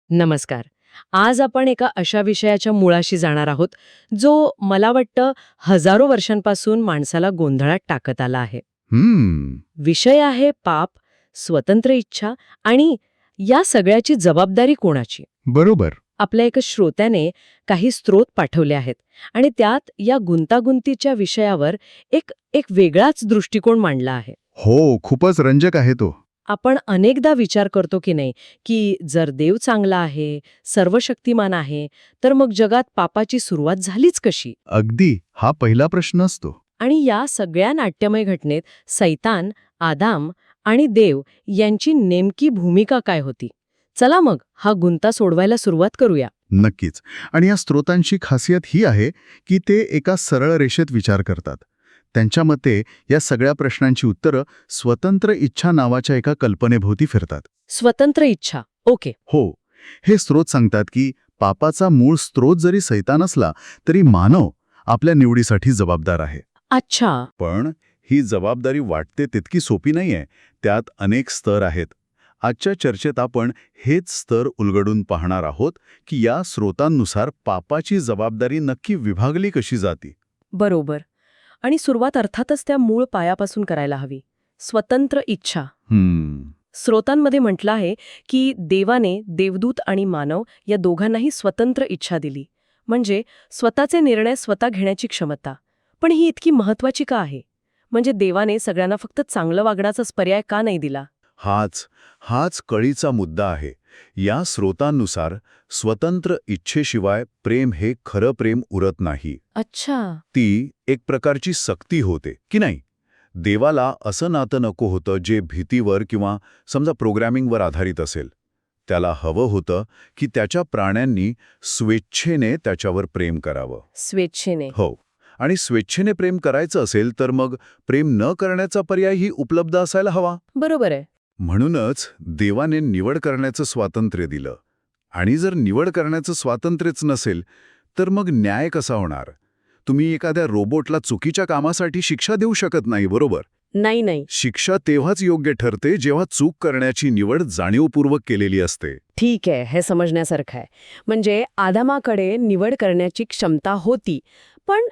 नमस्कार. आज आपण एका अशा विषयाच्या मुळाशी जाणार आहोत, जो मला वाटतं हजारो वर्षांपासून माणसाला गोंधळात टाकत आला आहे. विषय आहे पाप, स्वतंत्र इच्छा आणि या सगळ्याची जबाबदारी कोणाची? बरोबर. आपल्या एका श्रोत्याने काही स्रोत पाठवले आहेत आणि त्यात या गुंतागुंतीच्या विषयावर एक एक वेगळाच दृष्टिकोन मांडला आहे. हो, खूपच रंजक आहे तो. आपण अनेकदा विचार करतो की नाही, की जर देव चांगला आहे, सर्वशक्तिमान आहे, तर मग जगात पापाची सुरुवात झालीच कशी? अगदी हा पहिला प्रश्न असतो. आणि या सगळ्या नाट्यमय घटनेत सैतान, आदाम आणि देव यांची नेमकी भूमिका काय होती? चला मग हा गुंता सोडवायला सुरुवात करूया. नक्कीच. आणि या स्रोतांची खासियत ही आहे की ते एका सरळ रेषेत विचार करतात. त्यांच्या मते या सगळ्या प्रश्नांची उत्तरं स्वतंत्र इच्छा नावाच्या एका कल्पनेभोवती फिरतात. स्वतंत्र इच्छा, ओके. हो, हे स्रोत सांगतात की पापाचा मूळ स्रोत जरी सैतान असला तरी मानव आपल्या निवडीसाठी जबाबदार आहे. अच्छा. पण ही जबाबदारी वाटते तितकी सोपी नाहीये. त्यात अनेक स्तर आहेत. आजच्या चर्चेत आपण हेच स्तर उलगडून पाहणार आहोत की या स्रोतांनुसार पापाची जबाबदारी नक्की विभागली कशी जाती. बरोबर. आणि सुरुवात अर्थातच त्या मूळ पायापासून करायला हवी. स्वतंत्र इच्छा. स्रोतांमध्ये म्हटलं आहे की देवाने देवदूत आणि मानव या दोघांनाही स्वतंत्र इच्छा दिली, म्हणजे स्वतःचे निर्णय स्वतः घेण्याची क्षमता. पण ही इतकी महत्वाची का आहे? म्हणजे देवाने सगळ्यांना फक्त चांगलं वागण्याचाच पर्याय का नाही दिला? हाच कळीचा मुद्दा आहे. या स्रोतांनुसार स्वतंत्र इच्छेशिवाय प्रेम हे खरं प्रेम उरत नाही. अच्छा. ती एक प्रकारची सक्ती होते की नाही. देवाला असं नातं नको होतं जे भीतीवर किंवा समजा प्रोग्रॅमिंगवर आधारित असेल. त्याला हवं होतं की त्याच्या प्राण्यांनी स्वेच्छेने त्याच्यावर प्रेम करावं. स्वेच्छेने. हो. आणि स्वेच्छेने प्रेम करायचं असेल तर मग प्रेम न करण्याचा पर्यायही उपलब्ध असायला हवा. बरोबर आहे. म्हणूनच देवाने निवड करण्याचं स्वातंत्र्य दिलं. आणि जर निवड करण्याचं स्वातंत्र्यच नसेल तर मग न्याय कसा होणार? तुम्ही एखाद्या रोबोटला चुकीच्या कामासाठी शिक्षा देऊ शकत नाही, बरोबर? नाही. शिक्षा तेव्हाच योग्य ठरते जेव्हा चूक करण्याची निवड जाणीवपूर्वक केलेली असते. ठीक आहे, हे समजण्यासारखं आहे. म्हणजे आदामाकडे निवड करण्याची क्षमता होती, पण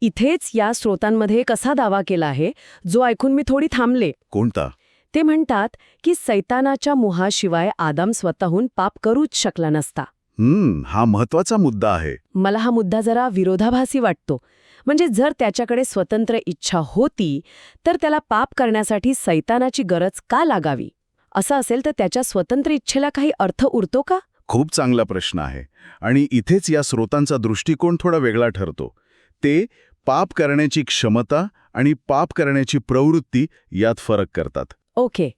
इथेच या स्रोतांमध्ये एक असा दावा केला आहे जो ऐकून मी थोडी थांबले. कोणता? ते म्हणतात की सैतानाच्या मोहाशिवाय आदाम स्वतःहून पाप करूच शकला नसता. हा महत्वाचा मुद्दा आहे. मला हा मुद्दा जरा विरोधाभासी वाटतो. म्हणजे जर त्याच्याकडे स्वतंत्र इच्छा होती तर त्याला पाप करण्यासाठी सैतानाची गरज का लागावी? असं असेल तर त्याच्या स्वतंत्र इच्छेला काही अर्थ उरतो का? खूप चांगला प्रश्न आहे. आणि इथेच या स्रोतांचा दृष्टिकोन थोडा वेगळा ठरतो. ते पाप करण्याची क्षमता आणि पाप करण्याची प्रवृत्ती यात फरक करतात. ओके.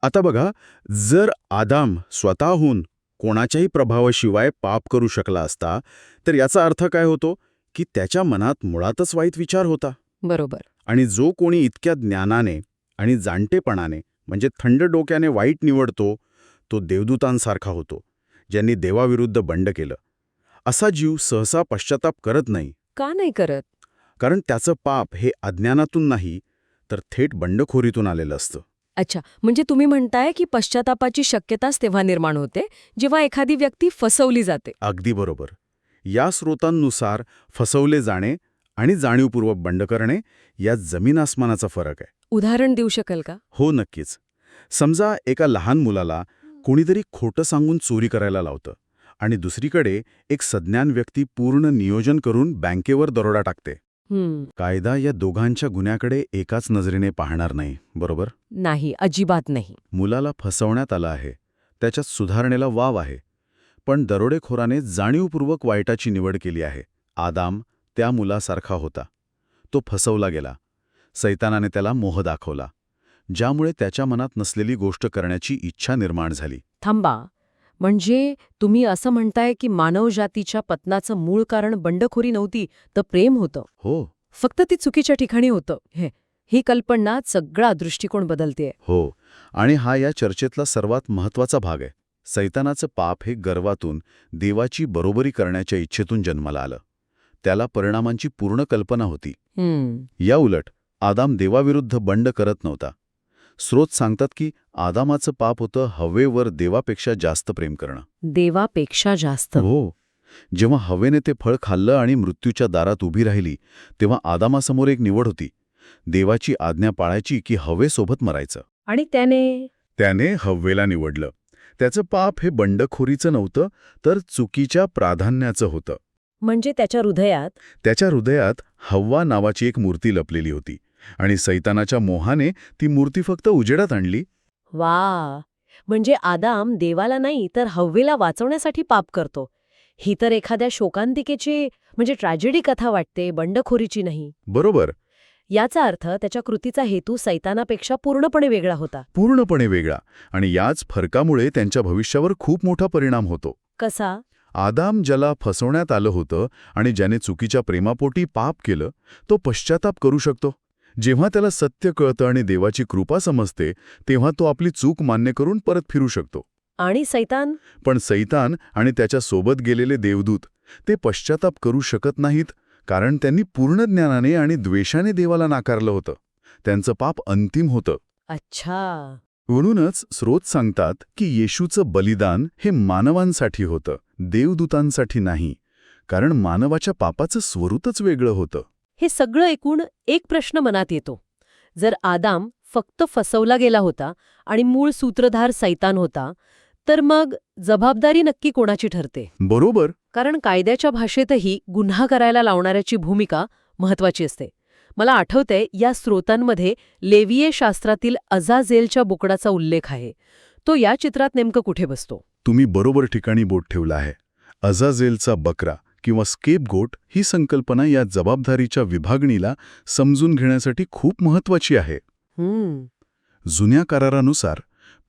आता बघा, जर आदाम स्वतःहून कोणाच्याही प्रभावाशिवाय पाप करू शकला असता तर याचा अर्थ काय होतो की त्याच्या मनात मुळातच वाईट विचार होता. बरोबर. आणि जो कोणी इतक्या ज्ञानाने आणि जाणतेपणाने म्हणजे थंड डोक्याने वाईट निवडतो तो देवदूतांसारखा होतो, ज्यांनी देवाविरुद्ध बंड केलं. असा जीव सहसा पश्चाताप करत नाही. का नाही करत? कारण त्याचं पाप हे अज्ञानातून नाही तर थेट बंडखोरीतून आलेलं असतं. अच्छा, म्हणजे तुम्ही म्हणताय की पश्चातापाची शक्यताच तेव्हा निर्माण होते जेव्हा एखादी व्यक्ती फसवली जाते. अगदी बरोबर. या स्रोतांनुसार फसवले जाणे आणि जाणीवपूर्वक बंड करणे यात जमीन आसमानाचा फरक आहे. उदाहरण देऊ शकाल का? हो, नक्कीच. समजा एका लहान मुलाला कोणीतरी खोटं सांगून चोरी करायला लावतं आणि दुसरीकडे एक सज्ञान व्यक्ती पूर्ण नियोजन करून बँकेवर दरोडा टाकते. कायदा या दोघांच्या गुन्ह्याकडे एकाच नजरेने पाहणार नाही, बरोबर? नाही, अजिबात नाही. मुलाला फसवण्यात आलं आहे, त्याच्यात सुधारणेला वाव आहे. पण दरोडेखोराने जाणीवपूर्वक वाईटाची निवड केली आहे. आदाम त्या मुलासारखा होता. तो फसवला गेला. सैतानाने त्याला मोह दाखवला, ज्यामुळे त्याच्या मनात नसलेली गोष्ट करण्याची इच्छा निर्माण झाली. थांबा, म्हणजे तुम्ही असं म्हणताय की मानवजातीच्या पतनाचं मूळ कारण बंडखोरी नव्हती तर प्रेम होतं. हो. फक्त ती चुकीच्या ठिकाणी होतं. ही कल्पना सगळा दृष्टिकोन बदलतेय. हो. आणि हा या चर्चेतला सर्वात महत्वाचा भाग आहे. सैतानाचं पाप हे गर्वातून, देवाची बरोबरी करण्याच्या इच्छेतून जन्माला आलं. त्याला परिणामांची पूर्ण कल्पना होती. या उलट आदाम देवाविरुद्ध बंड करत नव्हता. स्रोत सांगतात की आदामाचं पाप होतं हवेवर देवापेक्षा जास्त प्रेम करणं. देवापेक्षा जास्त. हो. जेव्हा हवेने ते फळ खाल्लं आणि मृत्यूच्या दारात उभी राहिली तेव्हा आदामासमोर एक निवड होती. देवाची आज्ञा पाळायची की हवेसोबत मरायचं. आणि त्याने हव्वेला निवडलं. त्याचं पाप हे बंडखोरीचं नव्हतं, तर चुकीच्या प्राधान्याचं होतं. म्हणजे त्याच्या हृदयात हव्वा नावाची एक मूर्ती लपलेली होती आणि सैतानाच्या मोहाने ती मूर्ती फक्त उजेडात आणली. वा, म्हणजे आदाम देवाला नाही तर हव्वेला वाचवण्यासाठी पाप करतो. ही तर एखाद्या शोकांतिकेची म्हणजे ट्रॅजेडी कथा वाटते, बंडखोरीची नाही. बरोबर. याचा अर्थ त्याच्या कृतीचा हेतू सैतानापेक्षा पूर्णपणे वेगळा होता. पूर्णपणे वेगळा. आणि याच फरकामुळे त्यांच्या भविष्यावर खूप मोठा परिणाम होतो. कसा? आदाम ज्याला फसवण्यात आलं होतं आणि ज्याने चुकीच्या प्रेमापोटी पाप केलं, तो पश्चाताप करू शकतो. जेव्हा त्याला सत्य कळतं आणि देवाची कृपा समजते, तेव्हा तो आपली चूक मान्य करून परत फिरू शकतो. आणि सैतान? पण सैतान आणि त्याच्या सोबत गेलेले देवदूत ते पश्चाताप करू शकत नाहीत, कारण त्यांनी पूर्ण ज्ञानाने आणि द्वेषाने देवाला नाकारलं होतं. त्यांचं पाप अंतिम होतं. अच्छा. म्हणूनच स्रोत सांगतात की येशूचं बलिदान हे मानवांसाठी होतं, देवदूतांसाठी नाही, कारण मानवाच्या पापाचं स्वरूपच वेगळं होतं. हे सगळं ऐकून एक प्रश्न मनात येतो. जर आदाम फक्त फसवला गेला होता आणि मूळ सूत्रधार सैतान होता, तर मग जबाबदारी नक्की कोणाची ठरते? बरोबर. कारण कायद्याच्या भाषेतही गुन्हा करायला लावणाऱ्याची भूमिका महत्वाची असते. मला आठवतंय या स्रोतांमध्ये लेवीय शास्त्रातील अजाझेलच्या बोकडाचा उल्लेख आहे. तो या चित्रात नेमकं कुठे बसतो? तुम्ही बरोबर ठिकाणी बोट ठेवला आहे. अजाझेलचा बकरा किंवा स्केपगोट ही संकल्पना या जबाबदारीच्या विभागणीला समजून घेण्यासाठी खूप महत्वाची आहे. जुन्या करारानुसार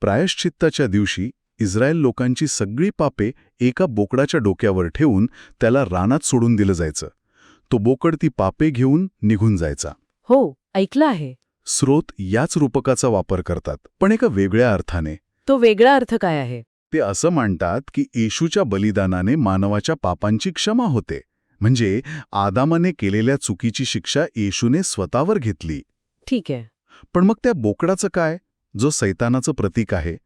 प्रायश्चित्ताच्या दिवशी इस्रायल लोकांची सगळी पापे एका बोकडाच्या डोक्यावर ठेवून त्याला रानात सोडून दिलं जायचं. तो बोकड ती पापे घेऊन निघून जायचा. हो, ऐकलं आहे. स्रोत याच रूपकाचा वापर करतात, पण एका वेगळ्या अर्थाने. तो वेगळा अर्थ काय आहे? ते असं मांडतात की येशूच्या बलिदानाने मानवाच्या पापांची क्षमा होते. म्हणजे आदामाने केलेल्या चुकीची शिक्षा येशूने स्वतःवर घेतली. ठीक आहे. पण मग त्या बोकडाचं काय, जो सैतानाचं प्रतीक आहे?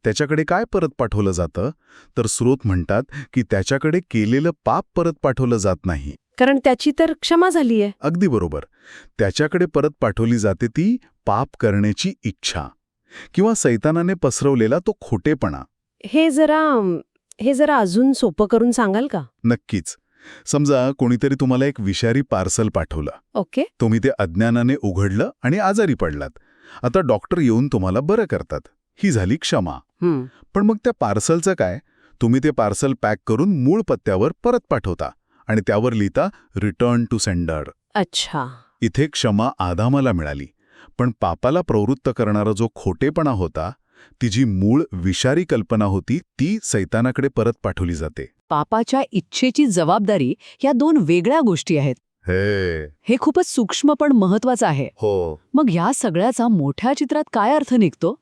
त्याच्याकडे काय परत पाठवलं जातं? तर स्रोत म्हणतात की त्याच्याकडे केलेलं पाप परत पाठवलं जात नाही. कारण त्याची तर क्षमा झालीये. अगदी बरोबर. त्याच्याकडे परत पाठवली जाते ती पाप करण्याची इच्छा किंवा सैतानाने पसरवलेला तो खोटेपणा. हे जरा अजून सोपं करून सांगाल का? नक्कीच. समजा कोणीतरी तुम्हाला एक विषारी पार्सल पाठवलं. ओके. तुम्ही ते अज्ञानाने उघडलं आणि आजारी पडलात. आता डॉक्टर येऊन तुम्हाला बरं करतात. ही झाली क्षमा. पण मग त्या पार्सलचं काय? तुम्ही ते पार्सल पॅक करून मूळ पत्त्यावर परत पाठवता आणि त्यावर लिहिता रिटर्न टू सेंडर. अच्छा. इथे क्षमा आदामाला मिळाली, पण पापाला प्रवृत्त करणारा जो खोटेपणा होता, ती जी मूळ विषारी कल्पना होती, ती सैतानाकडे परत पाठवली जाते. पापाच्या इच्छेची जबाबदारी या दोन वेगळ्या गोष्टी आहेत. हे खूपच सूक्ष्म पण महत्वाचं आहे. हो. मग या सगळ्याचा मोठ्या चित्रात काय अर्थ निघतो?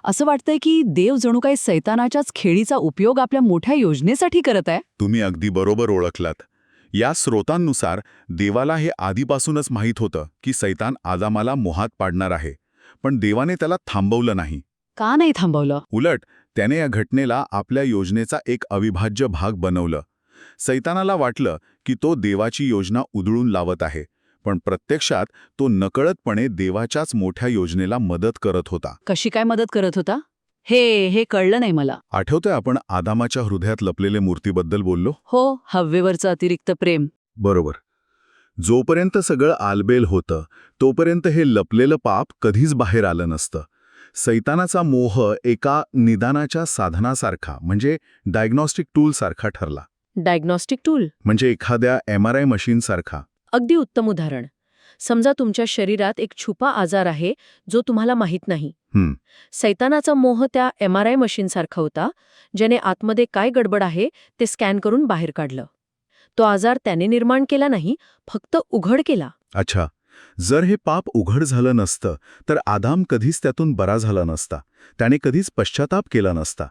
असं वाटतंय की देव जणू काही सैतानाच्याच खेळीचा उपयोग आपल्या मोठ्या योजनेसाठी करत आहे. तुम्ही अगदी बरोबर ओळखलात. या स्रोतांनुसार देवाला हे आधीपासूनच माहीत होतं की सैतान आदामाला मोहात पाडणार आहे, पण देवाने त्याला थांबवलं नाही. का नाही थांबवलं? उलट त्याने या घटनेला आपल्या योजनेचा एक अविभाज्य भाग बनवलं. सैतानाला वाटलं की तो देवाची योजना उधळून लावत आहे, पण प्रत्यक्षात तो नकळतपणे देवाच्याच मोठ्या योजनेला मदत करत होता. कशी काय मदत करत होता? हे कळलं नाही मला. आठवतंय आपण आदामाच्या हृदयात लपलेले मूर्तीबद्दल बोललो? हो, हव्वेवरचं अतिरिक्त प्रेम. बरोबर. जोपर्यंत सगळं आलबेल होतं, तोपर्यंत हे लपलेलं पाप कधीच बाहेर आलं नसतं. सैतानाचा मोह एका निदानाच्या साधनासारखा म्हणजे डायग्नॉस्टिक टूलसारखा ठरला. Diagnostic tool? म्हणजे एखाद्या MRI मशीनसारखा. अगदी उत्तम उदाहरण. समजा तुमच्या शरीरात एक छुपा आजार आहे जो तुम्हाला माहीत नाही. सैतानाचा मोह त्या MRI मशीनसारखा होता, ज्याने आतमध्ये काय गडबड आहे ते स्कॅन करून बाहेर काढलं. तो आजार त्याने निर्माण केला नाही, फक्त उघड केला. अच्छा. जर हे पाप उघड झालं नसतं तर आदाम कधीच त्यातून बरा झाला नसता. त्याने कधीच पश्चाताप केला नसता.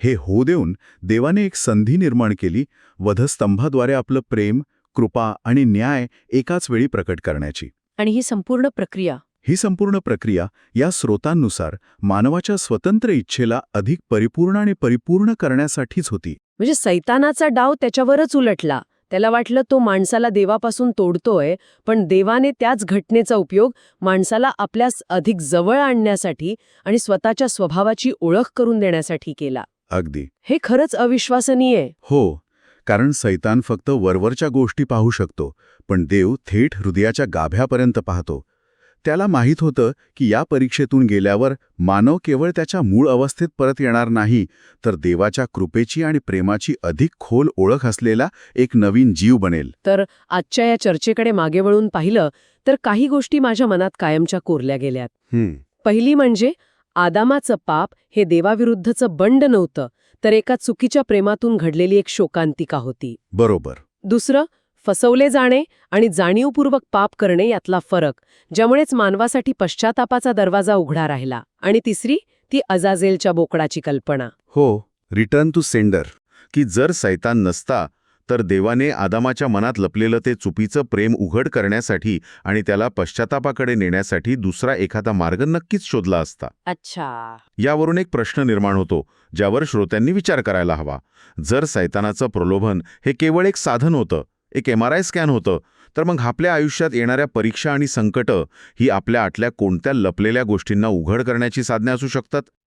हे होऊ देऊन देवाने एक संधी निर्माण केली, वधस्तंभाद्वारे आपलं प्रेम, कृपा आणि न्याय एकाच वेळी प्रकट करण्याची. आणि ही संपूर्ण प्रक्रिया ही संपूर्ण प्रक्रिया या स्रोतांनुसार मानवाच्या स्वतंत्र इच्छेला अधिक परिपूर्ण आणि परिपूर्ण करण्यासाठीच होती. म्हणजे सैतानाचा डाव त्याच्यावरच उलटला. त्याला वाटलं तो माणसाला देवापासून तोडतोय, पण देवाने त्याच घटनेचा उपयोग माणसाला आपल्यास अधिक जवळ आणण्यासाठी आणि स्वतःच्या स्वभावाची ओळख करून देण्यासाठी केला. अगदी. हे खरंच अविश्वसनीय आहे. हो, कारण सैतान फक्त वरवरच्या गोष्टी पाहू शकतो, पण देव थेट हृदयाच्या गाभ्यापर्यंत पाहतो. त्याला माहीत होतं की या परीक्षेतून गेल्यावर मानव केवळ त्याच्या मूळ अवस्थेत परत येणार नाही, तर देवाच्या कृपेची आणि प्रेमाची अधिक खोल ओळख असलेला एक नवीन जीव बनेल. तर आजच्या या चर्चेकडे मागे वळून पाहिलं तर काही गोष्टी माझ्या मनात कायमच्या कोरल्या गेल्यात. पहिली म्हणजे आदामाचं पाप हे देवाविरुद्धचं बंड नव्हतं, तर एका चुकीच्या प्रेमातून घडलेली एक शोकांतिका होती. बरोबर. दुसरं, फसवले जाणे आणि जाणीवपूर्वक पाप करणे यातला फरक, ज्यामुळेच मानवासाठी पश्चातापाचा दरवाजा उघडा राहिला. आणि तिसरी, ती अजाझेलच्या बोकडाची कल्पना. हो, रिटर्न टू सेंडर, की जर सैतान नसता तर देवाने आदामाच्या मनात लपलेलं ते चुकीचं प्रेम उघड करण्यासाठी आणि त्याला पश्चातापाकडे नेण्यासाठी दुसरा एखादा मार्ग नक्कीच शोधला असता. अच्छा. यावरून एक प्रश्न निर्माण होतो, ज्यावर श्रोत्यांनी विचार करायला हवा. जर सैतानाचं प्रलोभन हे केवळ एक साधन होतं, एक MRI स्कॅन होतं, तर मग आपल्या आयुष्यात येणाऱ्या परीक्षा आणि संकटं ही आपल्या आतल्या कोणत्या लपलेल्या गोष्टींना उघड करण्याची साधने असू शकतात?